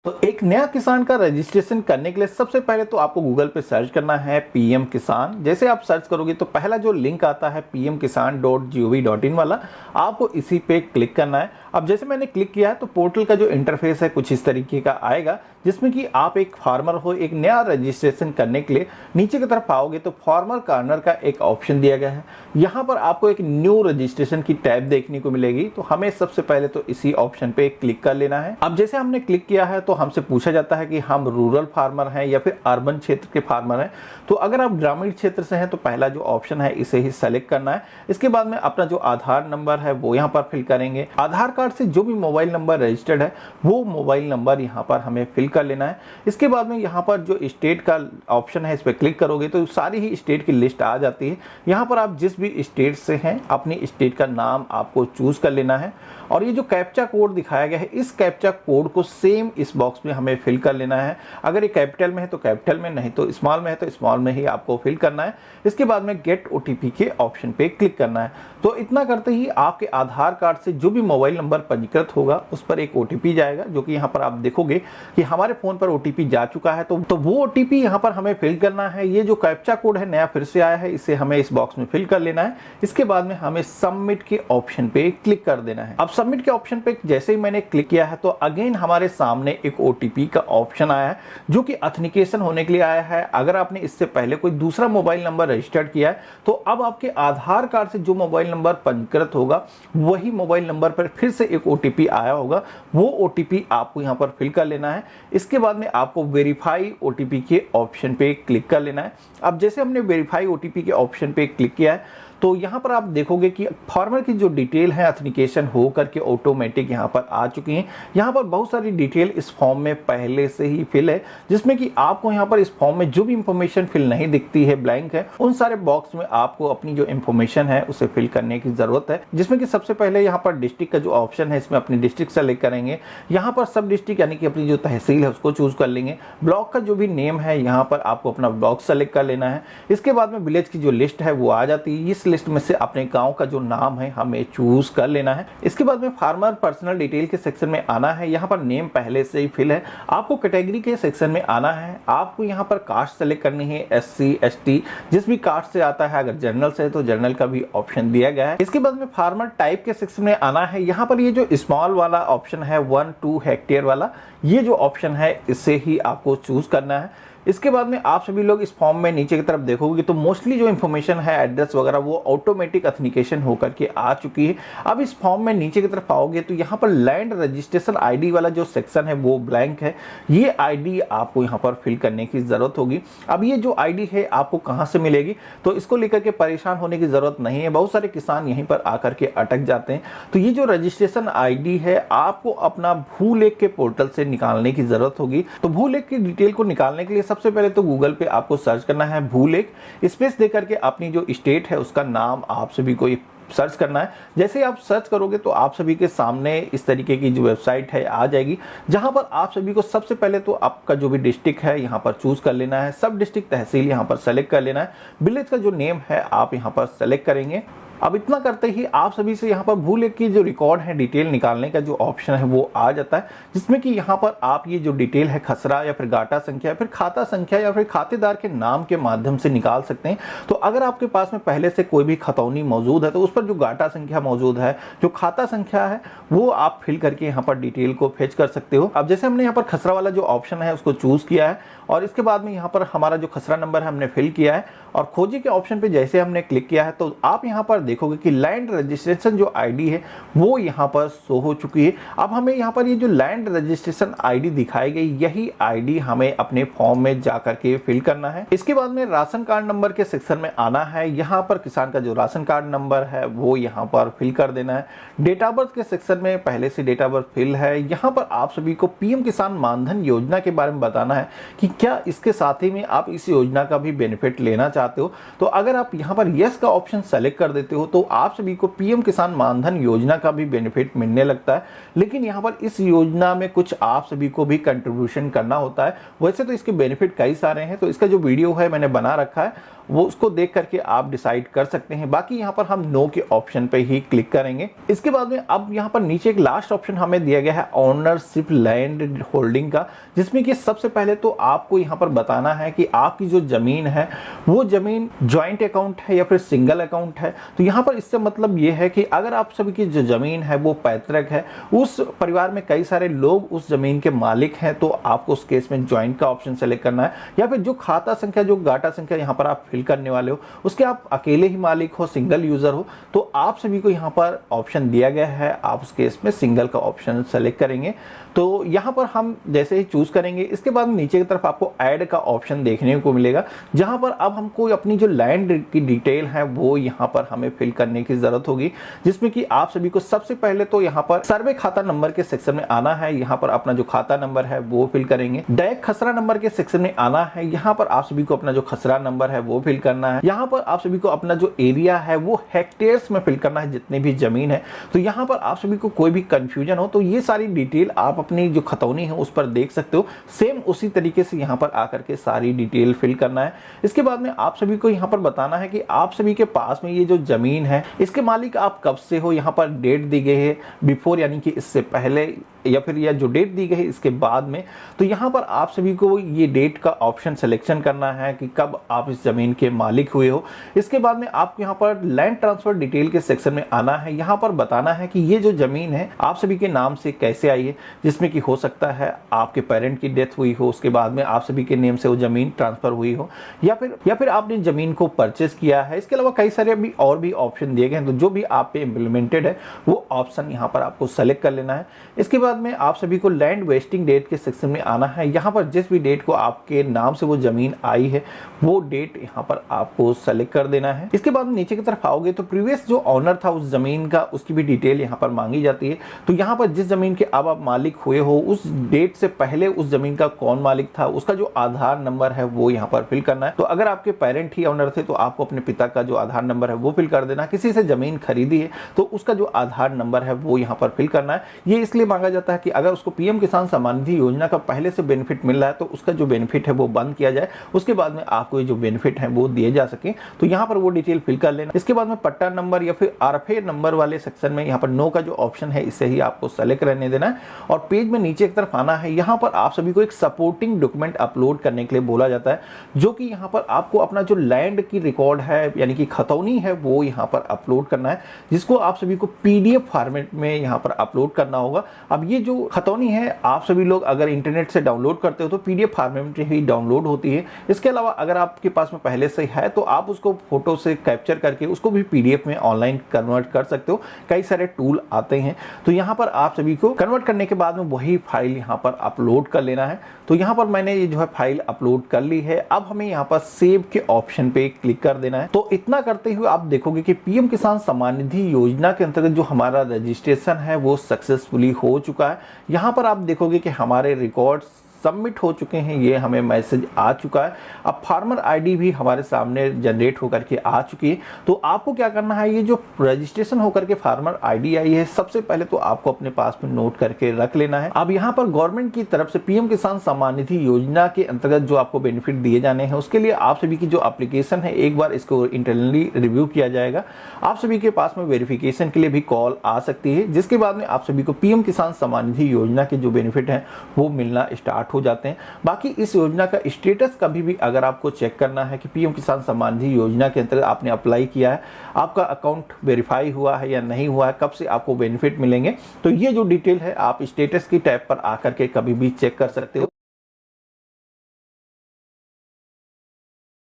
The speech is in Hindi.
तो एक नया किसान का रजिस्ट्रेशन करने के लिए सबसे पहले तो आपको गूगल पे सर्च करना है पीएम किसान। जैसे आप सर्च करोगे तो पहला जो लिंक आता है pmkisan.gov.in वाला, आपको इसी पे क्लिक करना है। अब जैसे मैंने क्लिक किया है तो पोर्टल का जो इंटरफेस है कुछ इस तरीके का आएगा, जिसमें कि आप एक फार्मर हो, एक नया रजिस्ट्रेशन करने के लिए नीचे की तरफ आओगे तो फार्मर कॉर्नर का एक ऑप्शन दिया गया है। यहाँ पर आपको एक न्यू रजिस्ट्रेशन की टैब देखने को मिलेगी, तो हमें सबसे पहले तो इसी ऑप्शन पे क्लिक कर लेना है। अब जैसे हमने क्लिक किया है तो हमसे पूछा जाता है कि हम रूरल फार्मर हैं या फिर अर्बन क्षेत्र के फार्मर हैं। तो अगर आप ग्रामीण क्षेत्र से हैं तो पहला जो ऑप्शन है इसे ही सेलेक्ट करना है। इसके बाद में अपना जो आधार नंबर है वो यहाँ पर फिल करेंगे। आधार कार्ड से जो भी मोबाइल नंबर रजिस्टर्ड है वो मोबाइल नंबर यहाँ पर हमें फिल कर लेना है। इसके बाद में यहाँ पर जो स्टेट का ऑप्शन है इस पर क्लिक करोगे तो सारी ही स्टेट की लिस्ट आ जाती है। यहाँ पर आप जिस भी स्टेट से हैं अपनी स्टेट का नाम आपको चूज कर लेना है, और ये जो कैप्चा कोड दिखाया गया है इस कैप्चा कोड को सेम इस बॉक्स में हमें फिल कर लेना है। अगर ये कैपिटल में है तो कैपिटल में, नहीं तो स्मॉल में है तो स्मॉल में ही आपको फिल करना है। इसके बाद में गेट ओटीपी के ऑप्शन पे क्लिक करना है। तो इतना करते ही आपके आधार कार्ड से जो भी मोबाइल नंबर पंजीकृत होगा उस पर एक ओटीपी जाएगा, जो कि यहाँ पर आप देखोगे कि हमारे फोन पर ओटीपी जा चुका है। तो वो ओटीपी यहाँ पर हमें फिल करना है। ये जो कैप्चा कोड है नया फिर से आया है, इसे हमें इस बॉक्स में फिल कर लेना है। इसके बाद में हमें सबमिट के ऑप्शन पे क्लिक कर देना है। अब सबमिट के ऑप्शन पे जैसे ही मैंने क्लिक किया है तो अगेन हमारे सामने एक ओटीपी का ऑप्शन आया है, जो कि ऑथेंटिकेशन होने के लिए आया है। अगर आपने इससे पहले कोई दूसरा मोबाइल नंबर रजिस्टर्ड किया है तो अब आपके आधार कार्ड से जो मोबाइल नंबर पंजीकृत होगा वही मोबाइल नंबर पर फिर से एक ओटीपी आया होगा, वो ओटीपी आपको यहाँ पर फिल कर लेना है। इसके बाद में आपको वेरीफाई ओटीपी के ऑप्शन पे क्लिक कर लेना है। अब जैसे हमने वेरीफाई ओटीपी के ऑप्शन पे क्लिक किया है तो यहाँ पर आप देखोगे कि फार्मर की जो डिटेल है ऑथेंटिकेशन हो करके ऑटोमेटिक यहाँ पर आ चुकी हैं। यहाँ पर बहुत सारी डिटेल इस फॉर्म में पहले से ही फिल है, जिसमें कि आपको यहाँ पर इस फॉर्म में जो भी इंफॉर्मेशन फिल नहीं दिखती है, ब्लैंक है, उन सारे बॉक्स में आपको अपनी जो इंफॉर्मेशन है उसे फिल करने की जरूरत है। जिसमें कि सबसे पहले यहाँ पर डिस्ट्रिक्ट का जो ऑप्शन है इसमें अपनी डिस्ट्रिक्ट सेलेक्ट करेंगे। यहाँ पर सब डिस्ट्रिक्ट यानी कि अपनी जो तहसील है उसको चूज कर लेंगे। ब्लॉक का जो भी नेम है यहाँ पर आपको अपना ब्लॉक सेलेक्ट कर लेना है। इसके बाद में विलेज की जो लिस्ट है वो आ जाती है। इस लिस्ट में से अपने गांव का जो नाम है हमें चूज कर लेना है। इसके बाद में फार्मर पर्सनल डिटेल के सेक्शन में आना है। यहाँ पर नेम पहले से ही फिल है। आपको कैटेगरी के सेक्शन में आना है। आपको यहाँ पर कास्ट सेलेक्ट करनी है, एससी एसटी जिस भी कास्ट से आता है। अगर जनरल से है तो जनरल का भी ऑप्शन दिया गया है। इसके बाद में फार्मर टाइप के सेक्शन में आना है। यहाँ पर ये जो स्मॉल वाला ऑप्शन है 1-2 हेक्टेयर वाला, ये जो ऑप्शन है इसे ही आपको चूज करना है। इसके बाद में आप सभी लोग इस फॉर्म में नीचे की तरफ देखोगे तो मोस्टली जो इन्फॉर्मेशन है एड्रेस वगैरह वो ऑटोमेटिक ऑथेंटिकेशन होकर के आ चुकी है। अब इस फॉर्म में नीचे की तरफ आओगे तो यहाँ पर लैंड रजिस्ट्रेशन आईडी वाला जो सेक्शन है वो ब्लैंक है। ये आईडी आपको यहाँ पर फिल करने की जरूरत होगी। अब ये जो आईडी है आपको कहाँ से मिलेगी, तो इसको लेकर के परेशान होने की जरूरत नहीं है। बहुत सारे किसान यहीं पर आकर के अटक जाते हैं। तो ये जो रजिस्ट्रेशन आईडी है आपको अपना भूलेख के पोर्टल से निकालने की जरूरत होगी। तो भूलेख की डिटेल को निकालने के लिए सबसे पहले तो गूगल पे आपको सर्च करना है भूलेख, स्पेस दे करके अपनी जो स्टेट है उसका नाम आप सभी को सर्च करना है। जैसे ही आप सर्च करोगे तो आप सभी के सामने इस तरीके की जो वेबसाइट है आ जाएगी, जहां पर आप सभी को सबसे पहले तो आपका जो भी डिस्ट्रिक्ट है यहां पर चूज कर लेना है। सब डिस्ट्रिक्ट तहसील यहां पर सेलेक्ट कर लेना है। विलेज का जो नेम है आप यहां पर सेलेक्ट करेंगे। अब इतना करते ही आप सभी से यहाँ पर भूलेख की जो रिकॉर्ड है डिटेल निकालने का जो ऑप्शन है वो आ जाता है, जिसमें कि यहाँ पर आप ये जो डिटेल है खसरा या फिर गाटा संख्या या फिर खाता संख्या या फिर खातेदार के नाम के माध्यम से निकाल सकते हैं। तो अगर आपके पास में पहले से कोई भी खतौनी मौजूद है तो उस पर जो गाटा संख्या मौजूद है, जो खाता संख्या है, वो आप फिल करके यहाँ पर डिटेल को फेच कर सकते हो। अब जैसे हमने यहाँ पर खसरा वाला जो ऑप्शन है उसको चूज किया है और इसके बाद में यहाँ पर हमारा जो खसरा नंबर है हमने फिल किया है और खोजी के ऑप्शन पे जैसे हमने क्लिक किया है तो आप यहाँ पर देखोगे कि लैंड रजिस्ट्रेशन जो आईडी है वो यहाँ पर शो हो चुकी है। अब हमें यहाँ पर ये जो लैंड रजिस्ट्रेशन आईडी दिखाई गई, यही आईडी हमें अपने फॉर्म में जाकर के फिल करना है। इसके बाद में राशन कार्ड नंबर के सेक्शन में आना है। यहाँ पर किसान का जो राशन कार्ड नंबर है वो यहाँ पर फिल कर देना है। डेट ऑफ बर्थ के सेक्शन में पहले से डेट ऑफ बर्थ फिल है। यहाँ पर आप सभी को पीएम किसान मानधन योजना के बारे में बताना है कि क्या इसके साथ ही में आप इस योजना का भी बेनिफिट लेना चाहते हो। तो अगर आप यहाँ पर यस का ऑप्शन सेलेक्ट कर देते हो तो आप सभी को पीएम किसान मानधन योजना का भी बेनिफिट मिलने लगता है। लेकिन यहाँ पर इस योजना में कुछ आप सभी को भी कंट्रीब्यूशन करना होता है। वैसे तो इसके बेनिफिट कई सारे हैं, तो इसका जो वीडियो है मैंने बना रखा है वो उसको देख करके आप डिसाइड कर सकते हैं। बाकी यहाँ पर हम नो के ऑप्शन पे ही क्लिक करेंगे। इसके बाद में अब यहाँ पर नीचे एक लास्ट ऑप्शन हमें दिया गया है ओनरशिप लैंड होल्डिंग का, जिसमें कि सबसे पहले तो आपको यहाँ पर बताना है कि आपकी जो जमीन है वो जमीन ज्वाइंट अकाउंट है या फिर सिंगल अकाउंट है। तो यहाँ पर इससे मतलब ये है कि अगर आप सभी की जो जमीन है वो पैतृक है, उस परिवार में कई सारे लोग उस जमीन के मालिक हैं, तो आपको उस केस में ज्वाइंट का ऑप्शन सेलेक्ट करना है। या फिर जो खाता संख्या, जो गाटा संख्या यहाँ पर आप फिल करने वाले हो उसके आप अकेले ही मालिक हो, सिंगल यूजर हो, तो आप सभी को यहाँ पर ऑप्शन दिया गया है, आप उस केस में सिंगल का ऑप्शन सेलेक्ट करेंगे। तो यहाँ पर हम जैसे ही चूज करेंगे, इसके बाद नीचे की तरफ आपको ऐड का ऑप्शन देखने को मिलेगा, जहां पर अब हमको अपनी जो लैंड की डिटेल है वो यहाँ पर हमें फिल करने की जरूरत होगी, जिसमें कि आप सभी को सबसे पहले तो यहाँ पर सर्वे खाता नंबर के सेक्शन में आना है। यहाँ पर अपना जो खाता नंबर है वो फिल करेंगे। डायरेक्ट खसरा नंबर के सेक्शन में आना है, यहाँ पर आप सभी को अपना जो खसरा नंबर है वो फिल करना है। यहाँ पर आप सभी को अपना जो एरिया है वो हेक्टेयर्स में फिल करना है, जितने भी जमीन है। तो यहाँ पर आप सभी को कोई भी कंफ्यूजन हो तो ये सारी डिटेल आप अपनी जो खतौनी है उस पर देख सकते हो। सेम उसी तरीके से यहाँ पर आकर के सारी डिटेल फिल करना है। इसके बाद में आप सभी को यहाँ पर बताना है कि आप सभी के पास में ये जो जमीन है इसके मालिक आप कब से हो। यहाँ पर डेट दी गई है बिफोर, यानी कि इससे पहले, या फिर यह जो डेट दी गई है इसके बाद में। तो यहाँ पर आप सभी को ये डेट का ऑप्शन सिलेक्शन करना है कि कब आप इस जमीन के मालिक हुए हो। इसके बाद में आपको यहाँ पर लैंड ट्रांसफर डिटेल के सेक्शन में आना है। यहाँ पर बताना है कि ये जो जमीन है आप सभी के नाम से कैसे आई है, जिसमें कि हो सकता है आपके पेरेंट की डेथ हुई हो, उसके बाद में आप सभी के नेम से वो जमीन ट्रांसफर हुई हो, या फिर आपने जमीन को परचेस किया है। इसके अलावा कई सारे भी और भी ऑप्शन दिए गए हैं, तो जो भी आप पे इम्प्लीमेंटेड है वो ऑप्शन यहाँ पर आपको सेलेक्ट कर लेना है। इसके बाद में आप सभी को लैंड वेस्टिंग डेट के सेक्शन में आना है। यहाँ पर जिस भी डेट को आपके नाम से वो जमीन आई है वो डेट यहाँ पर आपको सेलेक्ट कर देना है। इसके बाद नीचे की तरफ आओगे तो प्रीवियस जो ऑनर था उस जमीन का, उसकी भी डिटेल यहाँ पर मांगी जाती है। तो यहाँ पर जिस जमीन के अब आप मालिक हुए हो उस डेट से पहले उस जमीन का कौन मालिक था, उसका जो आधार नंबर है वो यहाँ पर फिल करना है। तो अगर आपके पेरेंट ही ऑनर थे तो आपको अपने पिता का जो आधार नंबर है वो फिल कर देना। किसी से जमीन खरीदी है तो उसका जो आधार नंबर है वो यहाँ पर फिल करना है। ये इसलिए मांगा जाता है कि अगर उसको पीएम किसान सम्मान निधि योजना का पहले से बेनिफिट मिल रहा है तो उसका जो बेनिफिट है वो बंद किया जाए, उसके बाद में आपको ये जो बेनिफिट है वो दिए जा सके। तो यहाँ पर वो डिटेल फिल कर लेना। इसके बाद में पट्टा नंबर या फिर आरएफए नंबर वाले सेक्शन में यहाँ पर नो का जो ऑप्शन है इसे ही आपको सेलेक्ट रहने देना है और पेज में नीचे की तरफ आना है। यहाँ पर आप सभी को एक सपोर्टिंग डॉक्यूमेंट अपलोड करने के लिए बोला जाता है, जो कि यहाँ पर आपको अपना जो लैंड की रिकॉर्ड है यानी कि खतौनी है वो यहाँ पर अपलोड करना है, जिसको आप सभी को पीडीएफ फॉर्मेट में यहाँ पर अपलोड करना होगा। अब ये जो खतौनी है आप सभी लोग अगर इंटरनेट से डाउनलोड करते हो तो पीडीएफ फॉर्मेट में ही डाउनलोड होती है। इसके अलावा अगर आपके पास में पहले से है तो आप उसको फोटो से कैप्चर करके उसको भी पीडीएफ में ऑनलाइन कन्वर्ट कर सकते हो। कई सारे टूल आते हैं, तो यहाँ पर आप सभी को कन्वर्ट करने के बाद में वही फाइल यहाँ पर अपलोड कर लेना है। तो यहाँ पर मैंने ये जो है फाइल अपलोड कर ली है। अब हमें यहाँ पर सेव के ऑप्शन पे क्लिक कर देना है। तो इतना करते हुए आप देखोगे कि पीएम किसान सम्मान निधि योजना के अंतर्गत जो हमारा रजिस्ट्रेशन है वो सक्सेसफुली हो चुका है। यहाँ पर आप देखोगे कि हमारे रिकॉर्ड्स सबमिट हो चुके हैं, ये हमें मैसेज आ चुका है। अब फार्मर आईडी भी हमारे सामने जनरेट होकर के आ चुकी है। तो आपको क्या करना है, ये जो रजिस्ट्रेशन होकर के फार्मर आईडी आई है सबसे पहले तो आपको अपने पास में नोट करके रख लेना है। अब यहाँ पर गवर्नमेंट की तरफ से पीएम किसान सम्मान निधि योजना के अंतर्गत जो आपको बेनिफिट दिए जाने हैं उसके लिए आप सभी की जो एप्लीकेशन है एक बार इसको इंटरनली रिव्यू किया जाएगा। आप सभी के पास में वेरिफिकेशन के लिए भी कॉल आ सकती है, जिसके बाद में आप सभी को पीएम किसान सम्मान निधि योजना के जो बेनिफिट है वो मिलना स्टार्ट हो जाते हैं। बाकी इस योजना का स्टेटस कभी भी अगर आपको चेक करना है कि पीएम किसान सम्मान निधि योजना के अंतर्गत आपने अप्लाई किया है, आपका अकाउंट वेरीफाई हुआ है या नहीं हुआ है, कब से आपको बेनिफिट मिलेंगे, तो ये जो डिटेल है आप स्टेटस की टैब पर आकर के कभी भी चेक कर सकते हो।